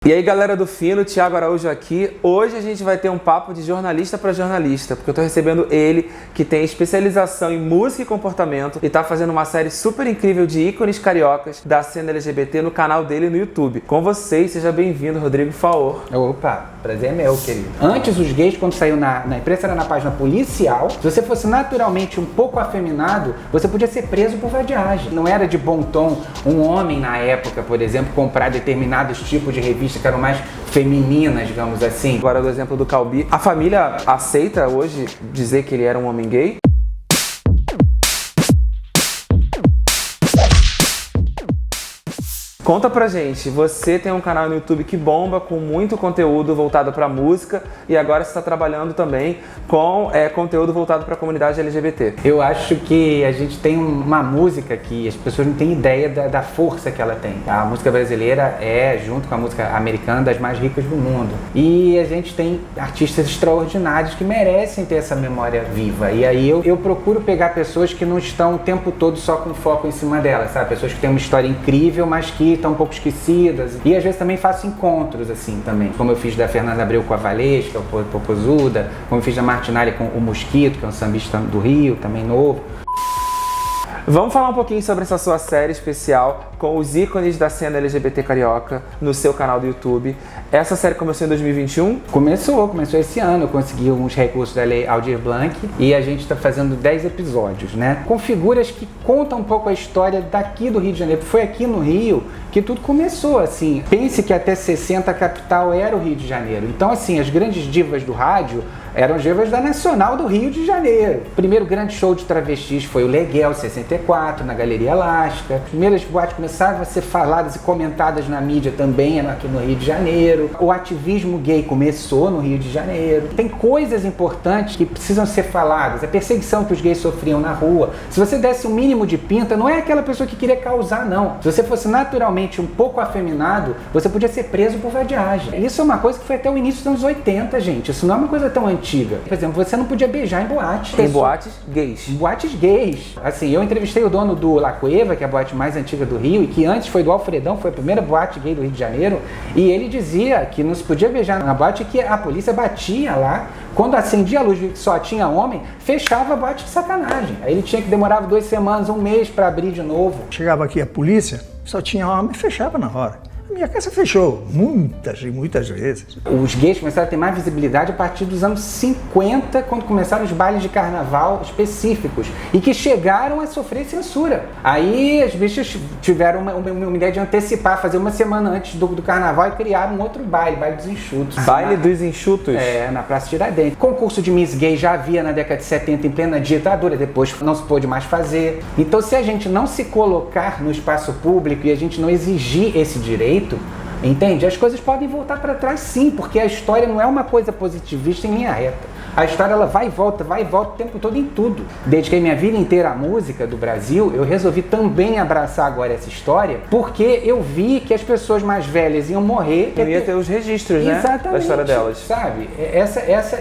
E aí galera do Fino, Thiago Araújo aqui. Hoje a gente vai ter um papo de jornalista para jornalista, porque eu tô recebendo ele, que tem especialização em música e comportamento e tá fazendo uma série super incrível de ícones cariocas da cena LGBT no canal dele no YouTube. Com vocês, seja bem-vindo, Rodrigo Faor. Opa, prazer é meu, querido. Antes, os gays, quando saiu na imprensa, era na página policial. Se você fosse naturalmente um pouco afeminado, você podia ser preso por vadiagem. Não era de bom tom um homem, na época, por exemplo, comprar determinados tipos de revistas que eram mais femininas, digamos assim. Agora, do exemplo do Calbi, a família aceita hoje dizer que ele era um homem gay? Conta pra gente, você tem um canal no YouTube que bomba com muito conteúdo voltado pra música e agora você está trabalhando também com conteúdo voltado pra comunidade LGBT. Eu acho que a gente tem uma música que as pessoas não têm ideia da força que ela tem. A música brasileira é, junto com a música americana, das mais ricas do mundo. E a gente tem artistas extraordinários que merecem ter essa memória viva. E aí eu procuro pegar pessoas que não estão o tempo todo só com foco em cima delas, sabe? Pessoas que têm uma história incrível, mas que estão um pouco esquecidas. E às vezes também faço encontros assim também, como eu fiz da Fernanda Abreu com a Valesca, o Popozuda, como eu fiz da Martinalha com o Mosquito, que é um sambista do Rio, também novo. Vamos falar um pouquinho sobre essa sua série especial com os ícones da cena LGBT carioca no seu canal do YouTube. Essa série começou em 2021? Começou esse ano. Eu consegui uns recursos da Lei Aldir Blanc e a gente está fazendo 10 episódios, né? Com figuras que contam um pouco a história daqui do Rio de Janeiro. Foi aqui no Rio que tudo começou, assim. Pense que até 60 a capital era o Rio de Janeiro. Então, assim, as grandes divas do rádio eram divas da Nacional do Rio de Janeiro. O primeiro grande show de travestis foi o Leguel, 64, na Galeria Elástica. As primeiras boates começaram a ser faladas e comentadas na mídia também aqui no Rio de Janeiro. O ativismo gay começou no Rio de Janeiro. Tem coisas importantes que precisam ser faladas. A perseguição que os gays sofriam na rua. Se você desse um mínimo de pinta, não é aquela pessoa que queria causar, não. Se você fosse naturalmente um pouco afeminado, você podia ser preso por vadiagem. Isso é uma coisa que foi até o início dos anos 80, gente. Isso não é uma coisa tão antiga. Por exemplo, você não podia beijar em boate. Em boates gays. Em boates gays. Assim, eu entrevistei o dono do La Cueva, que é a boate mais antiga do Rio, e que antes foi do Alfredão, foi a primeira boate gay do Rio de Janeiro, e ele dizia que não se podia beijar na boate, que a polícia batia lá, quando acendia a luz e só tinha homem, fechava a boate de sacanagem. Aí ele tinha que demorar 2 semanas, 1 mês para abrir de novo. Chegava aqui a polícia, só tinha homem e fechava na hora. Minha casa fechou muitas e muitas vezes. Os gays começaram a ter mais visibilidade a partir dos anos 50, quando começaram os bailes de carnaval específicos e que chegaram a sofrer censura. Aí as bichas tiveram uma ideia de antecipar, fazer uma semana antes do carnaval e criaram um outro baile dos enxutos. Baile dos enxutos? É, na Praça Tiradentes. Concurso de Miss Gay já havia na década de 70 em plena ditadura, depois não se pôde mais fazer. Então, se a gente não se colocar no espaço público e a gente não exigir esse direito, entende? As coisas podem voltar para trás, sim, porque a história não é uma coisa positivista em linha reta. A história ela vai e volta o tempo todo em tudo. Dediquei minha vida inteira à música do Brasil, eu resolvi também abraçar agora essa história, porque eu vi que as pessoas mais velhas iam morrer. Não ia ter os registros, né? Exatamente, da história delas. Sabe?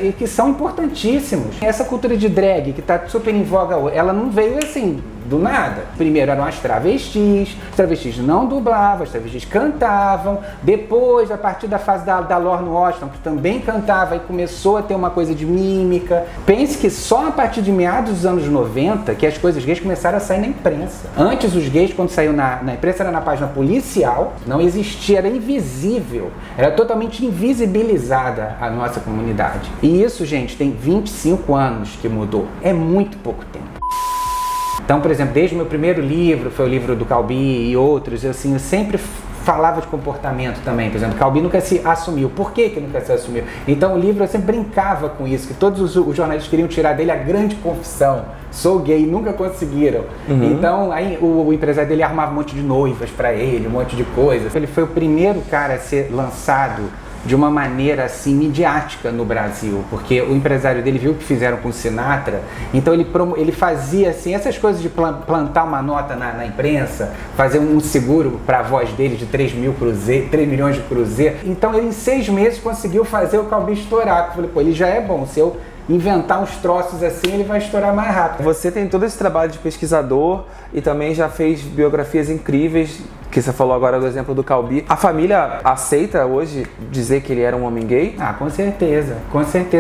E que são importantíssimos. Essa cultura de drag que está super em voga hoje, ela não veio assim do nada. Primeiro eram as travestis não dublavam, as travestis cantavam. Depois, a partir da fase da Lorne Washington, que também cantava, e começou a ter uma coisa de mímica. Pense que só a partir de meados dos anos 90 que as coisas gays começaram a sair na imprensa. Antes, os gays, quando saiu na imprensa, era na página policial, não existia, era invisível, era totalmente invisibilizada a nossa comunidade. E isso, gente, tem 25 anos que mudou. É muito pouco tempo. Então, por exemplo, desde o meu primeiro livro, foi o livro do Calbi e outros, eu sempre falava de comportamento também. Por exemplo, Calbi nunca se assumiu. Por que nunca se assumiu? Então, o livro eu sempre brincava com isso, que todos os jornalistas queriam tirar dele a grande confissão. Sou gay, nunca conseguiram. Então, aí o empresário dele armava um monte de noivas para ele, um monte de coisas. Ele foi o primeiro cara a ser lançado de uma maneira assim midiática no Brasil, porque o empresário dele viu o que fizeram com o Sinatra, então ele fazia assim essas coisas de plantar uma nota na imprensa, fazer um seguro para a voz dele de 3 milhões de cruzeiro. Então ele em 6 meses conseguiu fazer o Calbi estourar. Eu falei, pô, ele já é bom, se eu inventar uns troços assim, ele vai estourar mais rápido. Você tem todo esse trabalho de pesquisador e também já fez biografias incríveis Que você falou agora do exemplo do Calbi. A família aceita hoje dizer que ele era um homem gay? Ah, com certeza,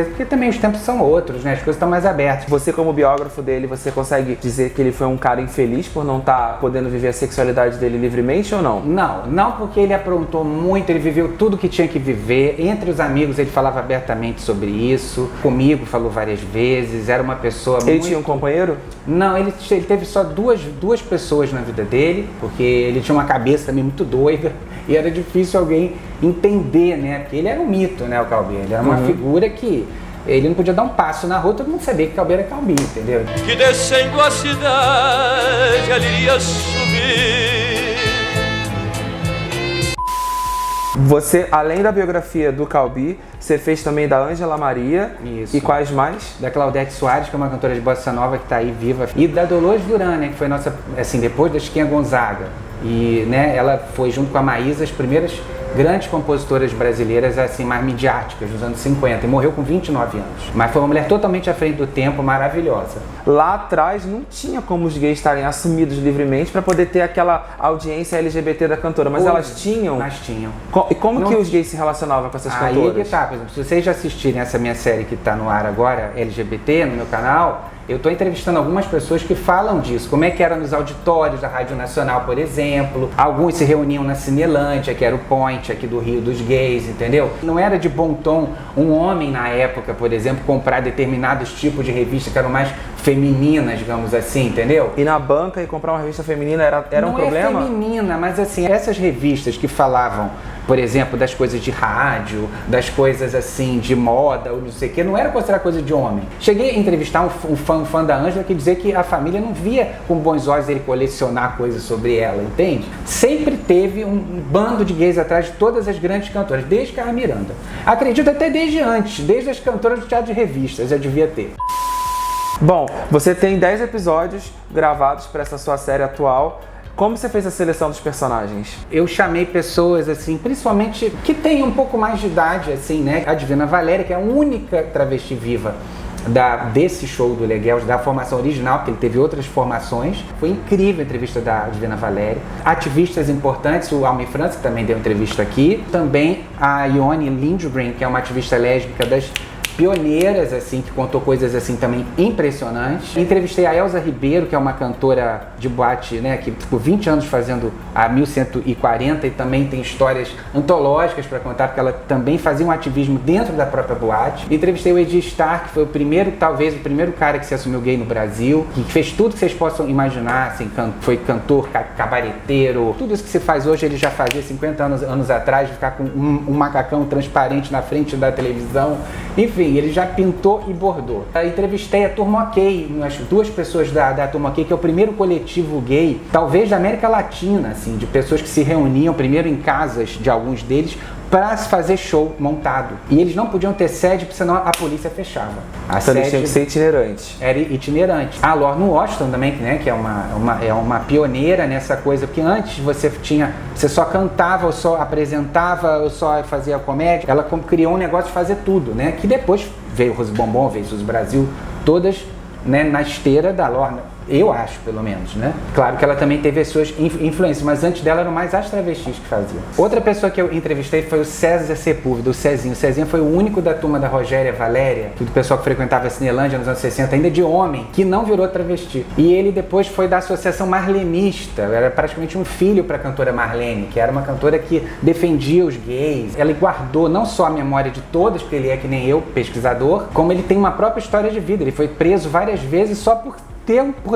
porque também os tempos são outros, né? As coisas estão mais abertas. Você, como biógrafo dele, você consegue dizer que ele foi um cara infeliz por não estar podendo viver a sexualidade dele livremente ou não? Não porque ele aprontou muito, ele viveu tudo que tinha que viver. Entre os amigos ele falava abertamente sobre isso, comigo falou várias vezes, era uma pessoa Ele tinha um companheiro? Não, ele teve só duas pessoas na vida dele, porque ele tinha uma cabeça também muito doida e era difícil alguém entender, né? Porque ele era um mito, né, o Calbi? Ele era uma figura que ele não podia dar um passo na rua, todo mundo sabia que o Calbi era Calbi, entendeu? Que descendo a cidade ele ia subir. Você, além da biografia do Calbi, você fez também da Ângela Maria. Isso. E quais mais? Da Claudete Soares, que é uma cantora de bossa nova que está aí viva. E da Dolores Duran, né, que foi nossa, assim, depois da Chiquinha Gonzaga. E, né, ela foi junto com a Maísa as primeiras grandes compositoras brasileiras, assim, mais midiáticas, dos anos 50, e morreu com 29 anos. Mas foi uma mulher totalmente à frente do tempo, maravilhosa. Lá atrás não tinha como os gays estarem assumidos livremente para poder ter aquela audiência LGBT da cantora, mas elas tinham. Mas tinham. E como que os gays se relacionavam com essas cantoras? Aí que tá, por exemplo, se vocês já assistirem essa minha série que está no ar agora, LGBT, no meu canal, eu estou entrevistando algumas pessoas que falam disso, como é que era nos auditórios da Rádio Nacional, por exemplo. Alguns se reuniam na Cinelândia, que era o point aqui do Rio dos gays, entendeu? Não era de bom tom um homem na época, por exemplo, comprar determinados tipos de revistas que eram mais femininas, digamos assim, entendeu? E na banca e comprar uma revista feminina era um problema? Não é feminina, mas assim, essas revistas que falavam, por exemplo, das coisas de rádio, das coisas assim, de moda, ou não sei o que, não era considerar coisa de homem. Cheguei a entrevistar um fã da Ângela que dizia que a família não via com bons olhos ele colecionar coisas sobre ela, entende? Sempre teve um bando de gays atrás de todas as grandes cantoras, desde Carmen Miranda. Acredito até desde antes, desde as cantoras do teatro de revistas, já devia ter. Bom, você tem 10 episódios gravados para essa sua série atual. Como você fez a seleção dos personagens? Eu chamei pessoas, assim, principalmente que têm um pouco mais de idade, assim, né? A Divina Valéria, que é a única travesti viva desse show do Leguel, da formação original, porque ele teve outras formações. Foi incrível a entrevista da Divina Valéria. Ativistas importantes, o Almi França, que também deu entrevista aqui. Também a Ione Lindgren, que é uma ativista lésbica das pioneiras, assim, que contou coisas assim também impressionantes. Entrevistei a Elza Ribeiro, que é uma cantora de boate, né, que ficou 20 anos fazendo a 1140 e também tem histórias antológicas para contar, porque ela também fazia um ativismo dentro da própria boate. Entrevistei o Edi Starr, que foi talvez o primeiro cara que se assumiu gay no Brasil, que fez tudo que vocês possam imaginar, assim, foi cantor, cabareteiro, tudo isso que se faz hoje ele já fazia 50 anos atrás, de ficar com um macacão transparente na frente da televisão, enfim, ele já pintou e bordou. Eu entrevistei a Turma OK, as duas pessoas da Turma OK, que é o primeiro coletivo gay, talvez da América Latina, assim, de pessoas que se reuniam primeiro em casas de alguns deles para se fazer show montado. E eles não podiam ter sede, porque senão a polícia fechava. Então eles tinham que ser itinerantes. Era itinerante. A Lorna Washington também, né, que é uma pioneira nessa coisa, porque antes você só cantava, ou só apresentava, ou só fazia comédia. Ela criou um negócio de fazer tudo, né, que depois veio o Rose Bombom, veio o Suzy Brasil, todas, né, na esteira da Lorna. Eu acho, pelo menos, né? Claro que ela também teve as suas influências, mas antes dela eram mais as travestis que faziam. Outra pessoa que eu entrevistei foi o César Sepúlveda, o Cezinho. O Cezinho foi o único da turma da Rogéria Valéria, do pessoal que frequentava a Cinelândia nos anos 60, ainda de homem, que não virou travesti. E ele depois foi da Associação Marlenista, era praticamente um filho para a cantora Marlene, que era uma cantora que defendia os gays. Ela guardou não só a memória de todas, porque ele é que nem eu, pesquisador, como ele tem uma própria história de vida. Ele foi preso várias vezes só por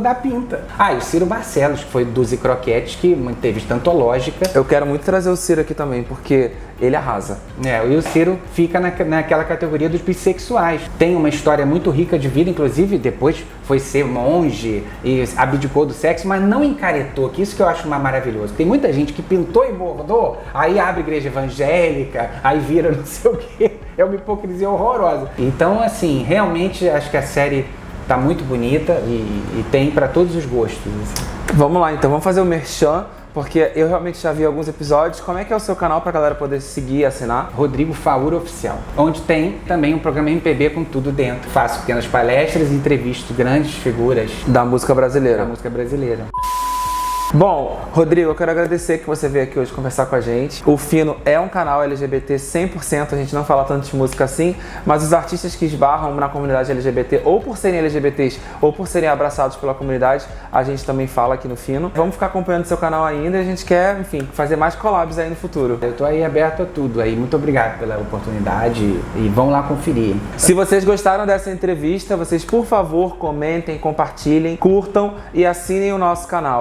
dar pinta. E o Ciro Barcelos, que foi do Zi Croquete, que teve antológica. Eu quero muito trazer o Ciro aqui também, porque ele arrasa. E o Ciro fica naquela categoria dos bissexuais. Tem uma história muito rica de vida, inclusive depois foi ser monge e abdicou do sexo, mas não encaretou, que isso que eu acho maravilhoso. Tem muita gente que pintou e bordou, aí abre igreja evangélica, aí vira não sei o quê. É uma hipocrisia horrorosa. Então, assim, realmente acho que a série tá muito bonita e tem para todos os gostos. Assim. Vamos lá, então. Vamos fazer o merchan, porque eu realmente já vi alguns episódios. Como é que é o seu canal pra galera poder seguir e assinar? Rodrigo Faura Oficial, onde tem também um programa MPB com tudo dentro. Faço pequenas palestras e entrevisto grandes figuras da música brasileira. Da música brasileira. Bom, Rodrigo, eu quero agradecer que você veio aqui hoje conversar com a gente. O Fino é um canal LGBT 100%, a gente não fala tanto de música assim, mas os artistas que esbarram na comunidade LGBT, ou por serem LGBTs, ou por serem abraçados pela comunidade, a gente também fala aqui no Fino. Vamos ficar acompanhando seu canal ainda e a gente quer, enfim, fazer mais collabs aí no futuro. Eu tô aí aberto a tudo aí. Muito obrigado pela oportunidade e vão lá conferir. Se vocês gostaram dessa entrevista, vocês, por favor, comentem, compartilhem, curtam e assinem o nosso canal.